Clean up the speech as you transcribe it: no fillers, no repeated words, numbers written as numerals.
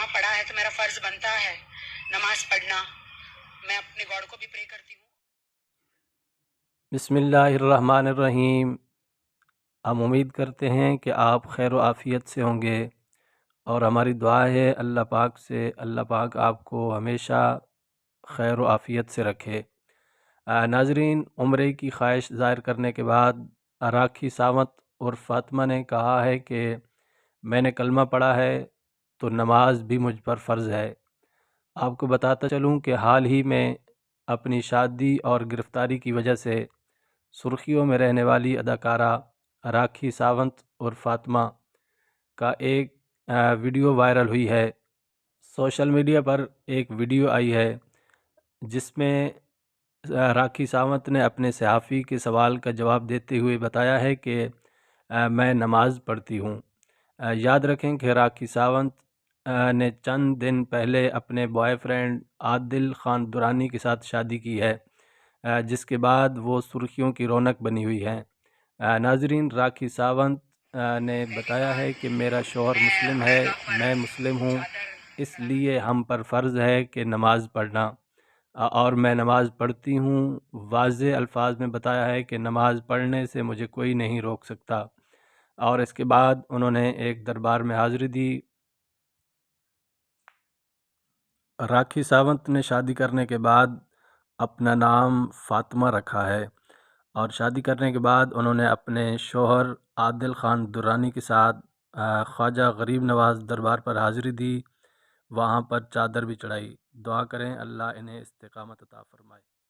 کلمہ پڑھا ہے تو میرا فرض بنتا ہے نماز پڑھنا. میں اپنے گاڈ کو بھی پرے کرتی ہوں. بسم اللہ الرحمن الرحیم. ہم امید کرتے ہیں کہ آپ خیر و عافیت سے ہوں گے، اور ہماری دعا ہے اللہ پاک سے، اللہ پاک آپ کو ہمیشہ خیر و عافیت سے رکھے. ناظرین، عمرے کی خواہش ظاہر کرنے کے بعد راکھی ساونت اور فاطمہ نے کہا ہے کہ میں نے کلمہ پڑھا ہے تو نماز بھی مجھ پر فرض ہے. آپ کو بتاتا چلوں کہ حال ہی میں اپنی شادی اور گرفتاری کی وجہ سے سرخیوں میں رہنے والی اداکارہ راکھی ساونت اور فاطمہ کا ایک ویڈیو وائرل ہوئی ہے. سوشل میڈیا پر ایک ویڈیو آئی ہے جس میں راکھی ساونت نے اپنے صحافی کے سوال کا جواب دیتے ہوئے بتایا ہے کہ میں نماز پڑھتی ہوں. یاد رکھیں کہ راکھی ساونت نے چند دن پہلے اپنے بوائے فرینڈ عادل خان درانی کے ساتھ شادی کی ہے، جس کے بعد وہ سرخیوں کی رونق بنی ہوئی ہیں. ناظرین، راکھی ساونت نے بتایا ہے کہ میرا شوہر مسلم ہے، میں مسلم ہوں، اس لیے ہم پر فرض ہے کہ نماز پڑھنا، اور میں نماز پڑھتی ہوں. واضح الفاظ میں بتایا ہے کہ نماز پڑھنے سے مجھے کوئی نہیں روک سکتا. اور اس کے بعد انہوں نے ایک دربار میں حاضری دی. راکھی ساونت نے شادی کرنے کے بعد اپنا نام فاطمہ رکھا ہے، اور شادی کرنے کے بعد انہوں نے اپنے شوہر عادل خان درانی کے ساتھ خواجہ غریب نواز دربار پر حاضری دی، وہاں پر چادر بھی چڑھائی. دعا کریں اللہ انہیں استقامت عطا فرمائے.